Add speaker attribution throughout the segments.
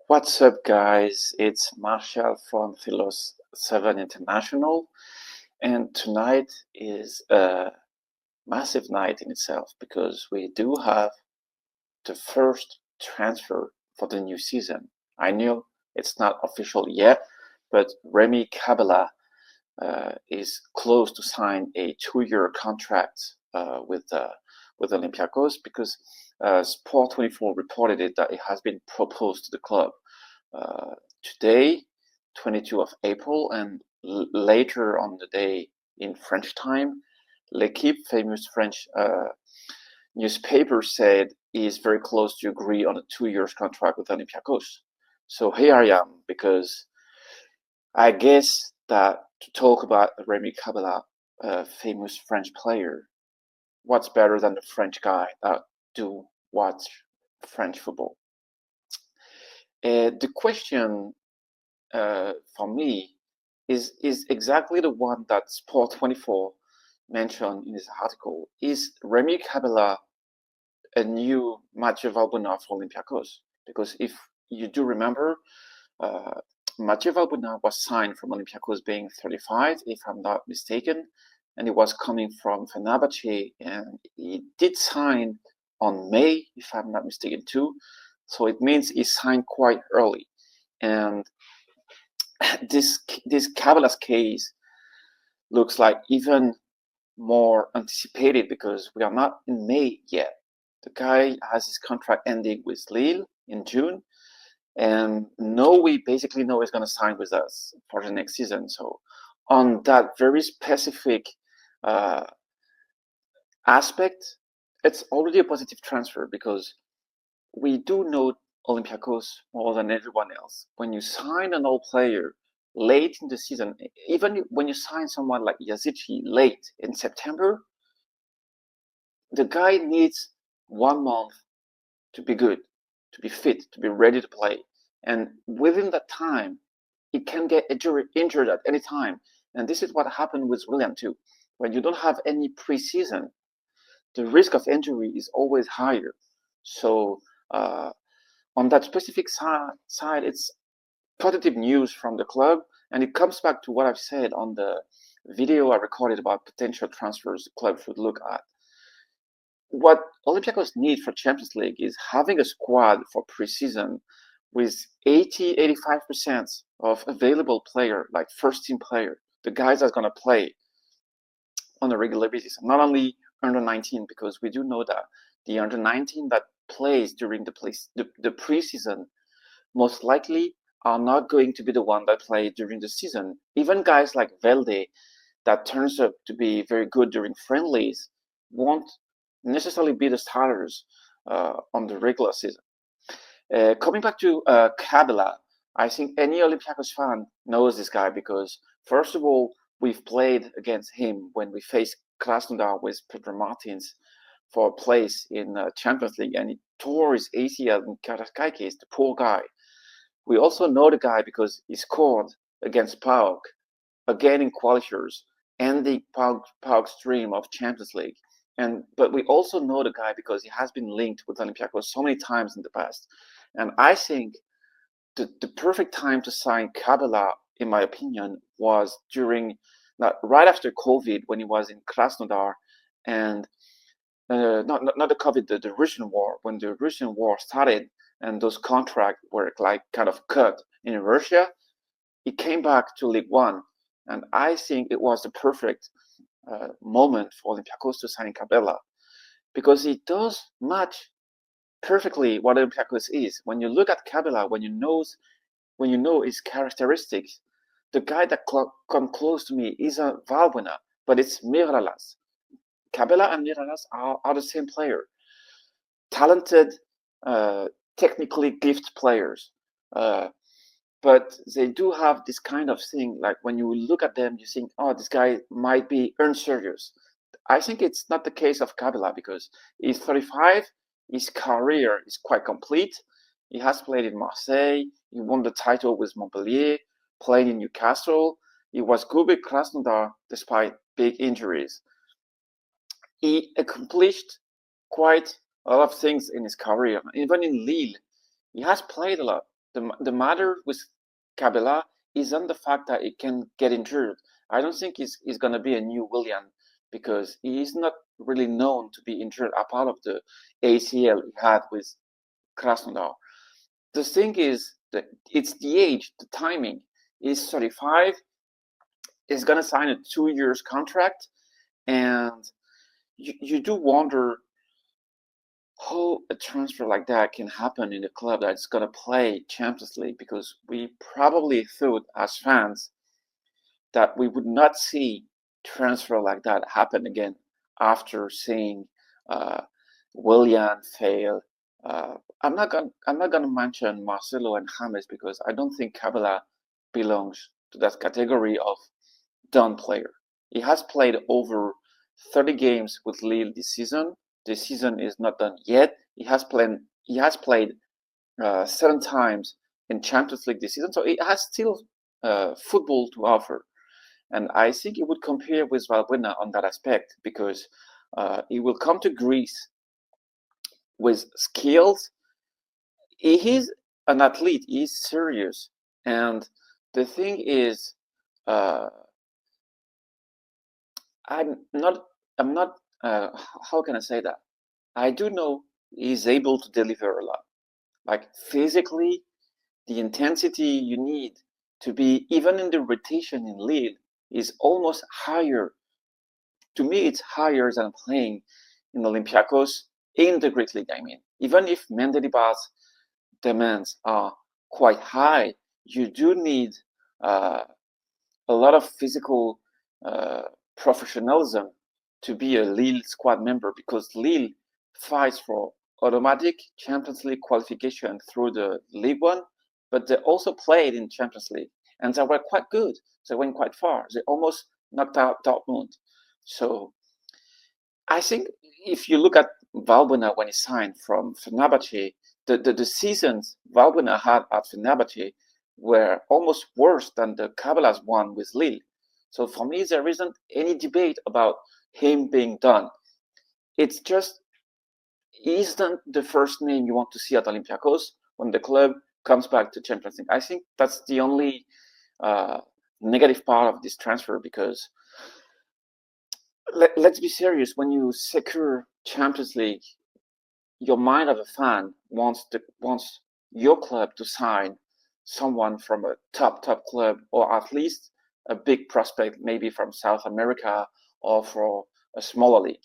Speaker 1: What's up, guys? It's Marshall from Philos 7 International, and tonight is a massive night in itself because we do have the first transfer for the new season. I know it's not official yet, but Remy Kabela is close to sign a 2-year contract with Olympiacos because Sport 24 reported it that it has been proposed to the club today, 22 of April, and later on the day in French time, L'Equipe, famous French newspaper, said he is very close to agree on a 2 years contract with Olympiacos. So here I am because I guess that to talk about Remy Kabela, a famous French player, what's better than the French guy that do watch French football? The question for me is exactly the one that Sport 24 mentioned in his article. Is Remy Kabela a new Mathieu Valbuena for Olympiacos? Because if you do remember, Mathieu Valbuena was signed from Olympiacos being 35, if I'm not mistaken, and he was coming from Fenerbahce, and he did sign on May, if I'm not mistaken, too. So it means he signed quite early. And this Kabela's case looks like even more anticipated because we are not in May yet. The guy has his contract ending with Lille in June, and we basically know he's going to sign with us for the next season. So on that very specific uh, aspect, it's already a positive transfer because we do know Olympiacos more than everyone else. When you sign an old player late in the season, even when you sign someone like Yazici late in September, the guy needs 1 month to be good, to be fit, to be ready to play. And within that time, he can get injured at any time. And this is what happened with Willian too. When you don't have any preseason, the risk of injury is always higher. So on that specific side, it's positive news from the club, and it comes back to what I've said on the video I recorded about potential transfers the club should look at. What Olympiacos need for Champions League is having a squad for preseason with 85% of available player, like first team player, the guys that's going to play on a regular basis, not only under 19, because we do know that the under 19 that plays during the preseason most likely are not going to be the one that play during the season. Even guys like Velde that turns up to be very good during friendlies won't necessarily be the starters on the regular season. Coming back to Kabela, I think any Olympiacos fan knows this guy because, first of all, we've played against him when we faced Krasnodar with Pedro Martins for a place in Champions League, and he tore his ACL in Karaiskakis, the poor guy. We also know the guy because he scored against PAOK, again in qualifiers, ending PAOK's dream of Champions League. But we also know the guy because he has been linked with Olympiacos so many times in the past. And I think the perfect time to sign Kabela, in my opinion, was right after COVID when he was in Krasnodar, and not the COVID, the Russian war. When the Russian war started and those contracts were like kind of cut in Russia, he came back to League One, and I think it was the perfect moment for Olympiacos to sign Kabela because he does match perfectly what Olympiacos is. When you look at Kabela, when you know his characteristics, the guy that come close to me is a Valbuena, but it's Miralas. Kabela and Miralas are the same player. Talented, technically gifted players. But they do have this kind of thing, like when you look at them, you think, oh, this guy might be unserious. I think it's not the case of Kabela because he's 35, his career is quite complete. He has played in Marseille, he won the title with Montpellier, played in Newcastle. He was good with Krasnodar despite big injuries. He accomplished quite a lot of things in his career. Even in Lille, he has played a lot. the matter with Kabela isn't the fact that he can get injured. I don't think he's gonna be a new Willian because he is not really known to be injured apart of the ACL he had with Krasnodar. The thing is that it's the age, the timing. He's 35. He's gonna sign a 2 years contract, and you do wonder how a transfer like that can happen in a club that's going to play Champions League, because we probably thought as fans that we would not see transfer like that happen again after seeing uh, Willian fail. I'm not gonna mention Marcelo and James because I don't think Kabela belongs to that category of done player. He has played over 30 games with Lille this season. This season is not done yet. He has played 7 times in Champions League this season, so he has still football to offer. And I think he would compare with Valbuena on that aspect because he will come to Greece with skills. He is an athlete. He's serious, and the thing is, uh, I'm not. I'm not. How can I say that? I do know he's able to deliver a lot. Like physically, the intensity you need to be even in the rotation in Lille is almost higher. To me, it's higher than playing in Olympiacos in the Greek league. I mean, even if Mendelibar's demands are quite high, you do need uh, a lot of physical uh, professionalism to be a Lille squad member, because Lille fights for automatic Champions League qualification through the League One, but they also played in Champions League and they were quite good. They went quite far. They almost knocked out Dortmund. So I think if you look at Valbuena when he signed from Fenerbahce, the seasons Valbuena had at Fenerbahce were almost worse than the Kabela's one with Lille. So for me, there isn't any debate about him being done. It's just he isn't the first name you want to see at Olympiacos when the club comes back to Champions League. I think that's the only uh, negative part of this transfer, because let's be serious. When you secure Champions League, your mind of a fan wants your club to sign someone from a top club, or at least a big prospect, maybe from South America or for a smaller league.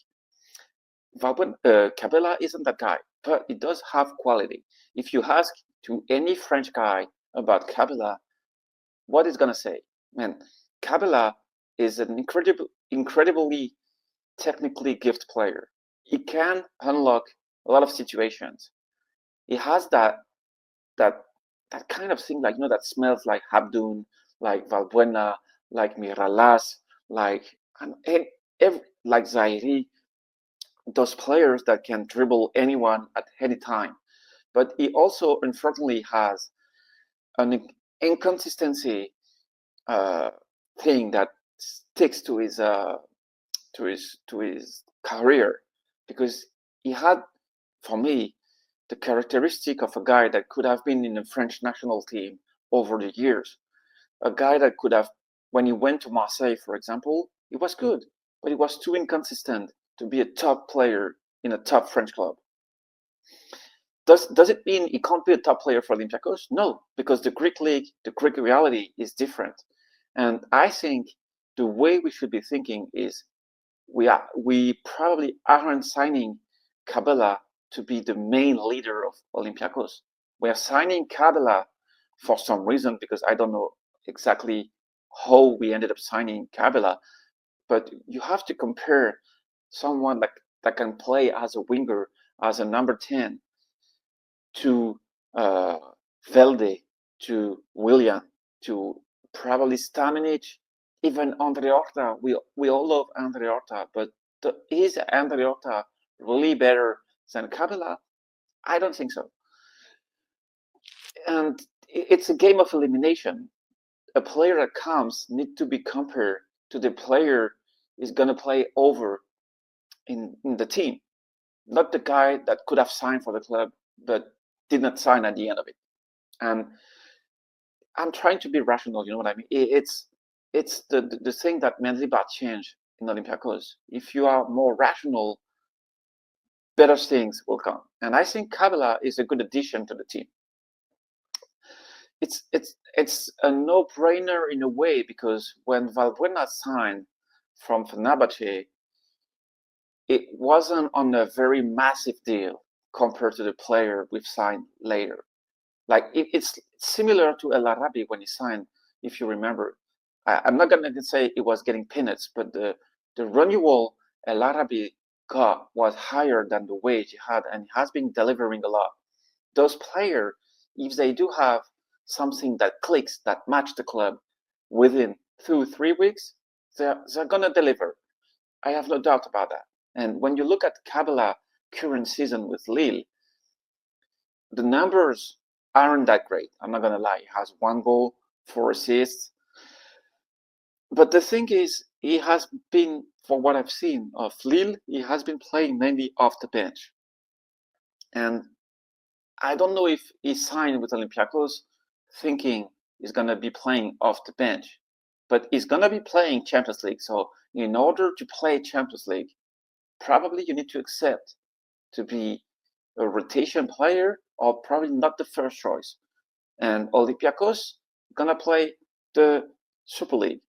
Speaker 1: Kabela isn't that guy, but he does have quality. If you ask to any French guy about Kabela, what is gonna say? Man, Kabela is an incredibly technically gifted player. He can unlock a lot of situations. He has that that kind of thing, like that smells like Habdun, like Valbuena, like Miralas, like and every, like Zairi, those players that can dribble anyone at any time. But he also unfortunately has an inconsistency uh, thing that sticks to his career, because he had, for me, the characteristic of a guy that could have been in the French national team over the years. A guy that could have, when he went to Marseille, for example, he was good, but he was too inconsistent to be a top player in a top French club. Does it mean he can't be a top player for Olympiacos? No, because the Greek league, the Greek reality is different. And I think the way we should be thinking is we probably aren't signing Kabela to be the main leader of Olympiacos. We are signing Kabela for some reason, because I don't know exactly how we ended up signing Kabela, but you have to compare someone that can play as a winger, as a number 10, to uh, Velde, to Willian, to probably Stamenic, even Andre Horta. We all love Andre Horta, but is Andre Horta really better than Kabela? I don't think so. And it's a game of elimination. A player that comes needs to be compared to the player is going to play over in the team, not the guy that could have signed for the club but did not sign at the end of it. And I'm trying to be rational. You know what I mean? It's the thing that Mendilibar changed in Olympiacos. If you are more rational, better things will come. And I think Kabbalah is a good addition to the team. It's a no-brainer in a way, because when Valbuena signed from Fenerbahce, it wasn't on a very massive deal compared to the player we've signed later. Like it's similar to El Arabi when he signed, if you remember. I'm not gonna say it was getting peanuts, but the renewal El Arabi got was higher than the wage he had, and he has been delivering a lot. Those players, if they do have something that clicks, that match the club within 2-3 weeks, they're gonna deliver. I have no doubt about that. And when you look at Kabbalah current season with Lille, the numbers aren't that great. I'm not gonna lie. He has 1 goal, 4 assists. But the thing is, he has been, from what I've seen of Lille, he has been playing mainly off the bench. And I don't know if he signed with Olympiacos thinking he's gonna be playing off the bench, but he's gonna be playing Champions League. So in order to play Champions League, probably you need to accept to be a rotation player, or probably not the first choice. And Olympiacos gonna play the Super League.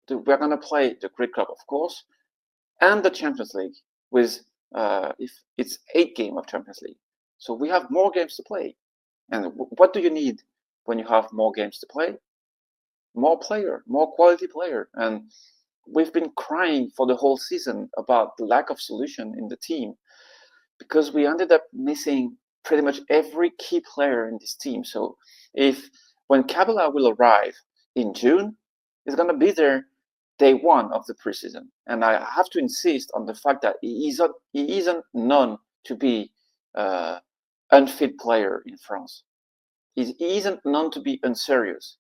Speaker 1: We're gonna play the Greek Cup, of course, and the Champions League with if it's 8 games of Champions League. So we have more games to play. And what do you need when you have more games to play? More player, more quality player. And we've been crying for the whole season about the lack of solution in the team, because we ended up missing pretty much every key player in this team. So if when Kabbalah will arrive in June, he's going to be there day one of the preseason. And I have to insist on the fact that he isn't known to be unfit player in France. He isn't known to be unserious.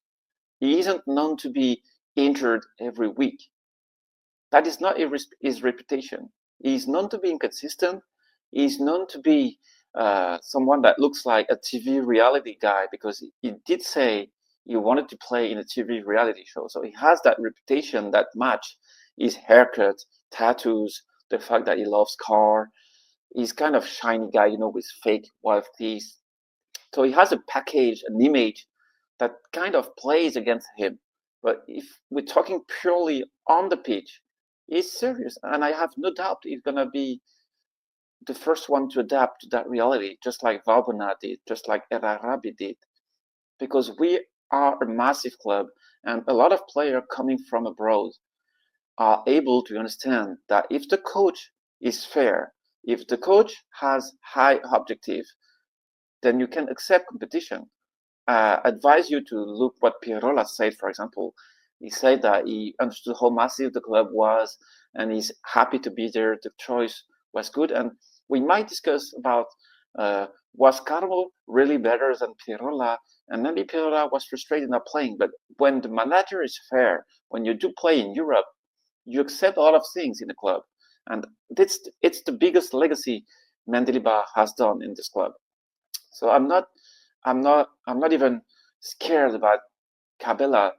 Speaker 1: He isn't known to be injured every week. That is not his reputation. He's known to be inconsistent. He's known to be someone that looks like a TV reality guy, because he did say he wanted to play in a TV reality show. So he has that reputation that match his haircut, tattoos, the fact that he loves car. He's kind of shiny guy, with fake wild teeth. So he has a package, an image that kind of plays against him. But if we're talking purely on the pitch, he's serious. And I have no doubt he's going to be the first one to adapt to that reality, just like Valbuena did, just like El Arabi did. Because we are a massive club, and a lot of players coming from abroad are able to understand that if the coach is fair, if the coach has high objective, then you can accept competition. Advise you to look what Pirola said, for example. He said that he understood how massive the club was, and he's happy to be there. The choice was good, and we might discuss about was Carmo really better than Pirola, and maybe Pirola was frustrated not playing. But when the manager is fair, when you do play in Europe, you accept a lot of things in the club, and it's the biggest legacy Mendilibar has done in this club. So I'm not even scared about Kabbalah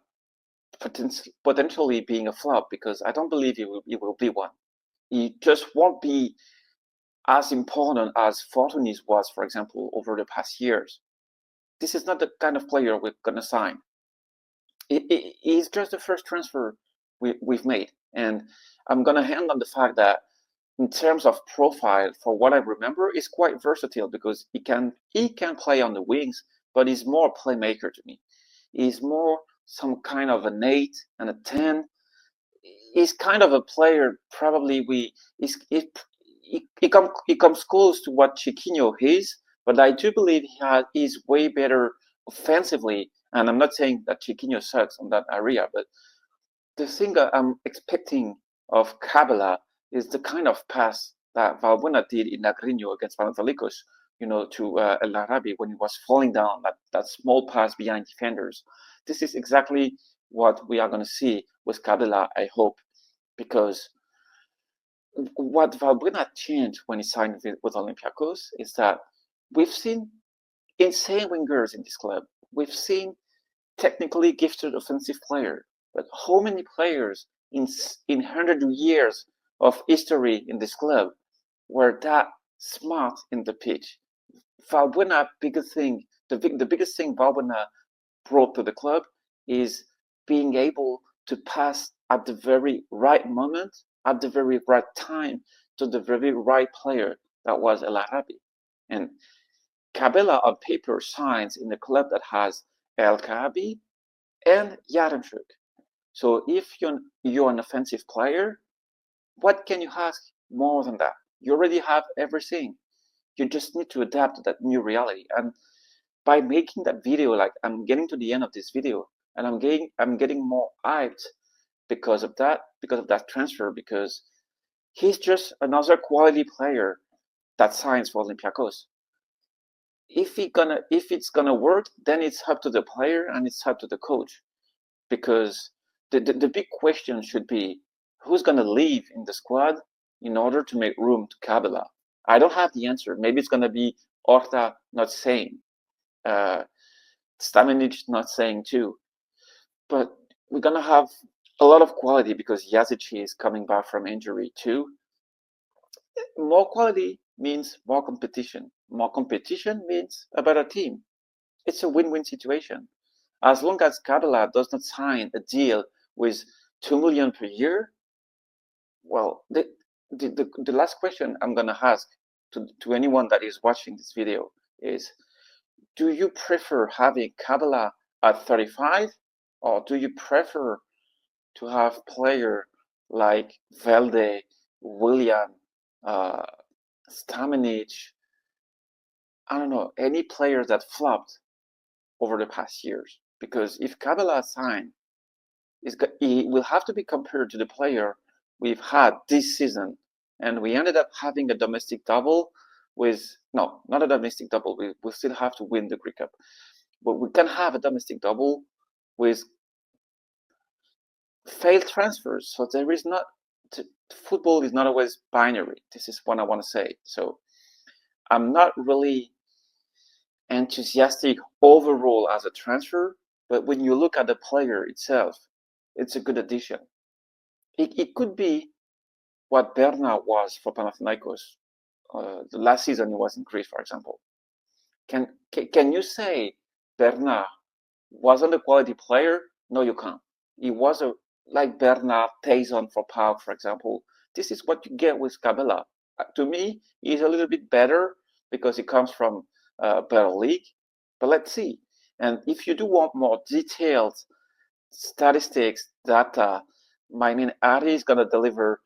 Speaker 1: potentially being a flop, because I don't believe it will be one. He just won't be as important as Fortunis was, for example, over the past years. This is not the kind of player we're gonna sign. He's just the first transfer we've made, and I'm gonna hand on the fact that in terms of profile, for what I remember, is quite versatile, because he can play on the wings, but he's more a playmaker to me. He's more some kind of an 8 and a 10. He's kind of a player. Probably he comes close to what Chiquinho is, but I do believe he's way better offensively. And I'm not saying that Chiquinho sucks on that area, but the thing that I'm expecting of Kabbalah is the kind of pass that Valbuena did in Negreño against Panathinaikos, to El Arabi when he was falling down, that small pass behind defenders. This is exactly what we are going to see with Kabbalah, I hope, because what Valbuena changed when he signed with Olympiacos is that we've seen insane wingers in this club. We've seen technically gifted offensive player, but how many players in 100 years of history in this club were that smart in the pitch? Valbuena, the biggest thing Valbuena brought to the club is being able to pass at the very right moment, at the very right time, to the very right player that was El Arabi. And Cabela on paper signs in a club that has El Kaabi and Yaremchuk. So if you're an offensive player, what can you ask more than that? You already have everything. You just need to adapt to that new reality. And by making that video, like I'm getting to the end of this video, and I'm getting more hyped because of that transfer, because he's just another quality player that signs for Olympiacos. If it's gonna work, then it's up to the player and it's up to the coach, because the big question should be who's gonna leave in the squad in order to make room to Cabela. I don't have the answer. Maybe it's gonna be Horta not saying, Stamenic not saying too, but we're gonna have a lot of quality because Yazici is coming back from injury too. More quality means more competition. More competition means a better team. It's a win-win situation. As long as Cabela does not sign a deal with 2 million per year, well, the last question I'm gonna ask to anyone that is watching this video is, do you prefer having Cabela at 35, or do you prefer to have player like Velde, Willian, Stamenic, I don't know, any players that flopped over the past years? Because if Cabela signed, he will have to be compared to the player we've had this season, and we ended up having a domestic double with, no, not a domestic double, we still have to win the Greek Cup, but we can have a domestic double with failed transfers. So there is not, football is not always binary. This is what I want to say. So I'm not really enthusiastic overall as a transfer, but when you look at the player itself, it's a good addition. It could be what Bernat was for Panathinaikos. The last season he was in Greece, for example. Can you say Bernat wasn't a quality player? No, you can't. He was like Bernat, Tayson for PAOK, for example. This is what you get with Cabela. To me, he's a little bit better because he comes from a better league. But let's see. And if you do want more detailed statistics, data, I mean, Ari is going to deliver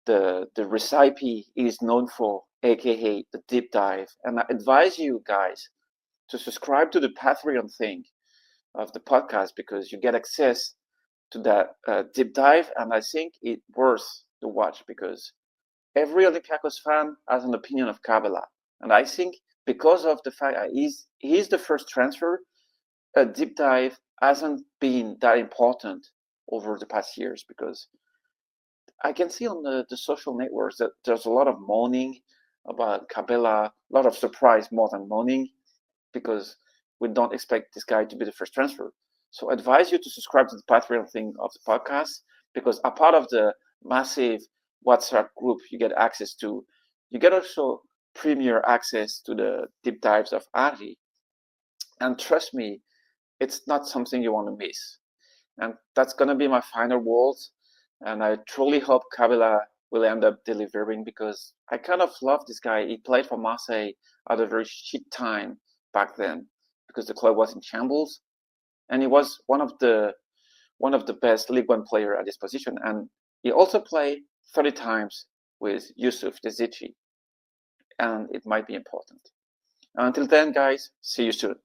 Speaker 1: the recipe he is known for, aka the deep dive. And I advise you guys to subscribe to the Patreon thing of the podcast, because you get access to that deep dive, and I think it's worth the watch, because every Olympiacos fan has an opinion of Cabela, and I think because of the fact that he's the first transfer, a deep dive hasn't been that important over the past years, because I can see on the social networks that there's a lot of moaning about Cabela, a lot of surprise more than moaning, because we don't expect this guy to be the first transfer. So I advise you to subscribe to the Patreon thing of the podcast, because a part of the massive WhatsApp group you get access to, you get also premier access to the deep dives of Ari. And trust me, it's not something you want to miss. And that's going to be my final words. And I truly hope Cabela will end up delivering, because I kind of love this guy. He played for Marseille at a very shit time back then, because the club was in shambles, and he was one of the best League One player at this position. And he also played 30 times with Yusuf Dezici, and it might be important. Until then, guys, see you soon.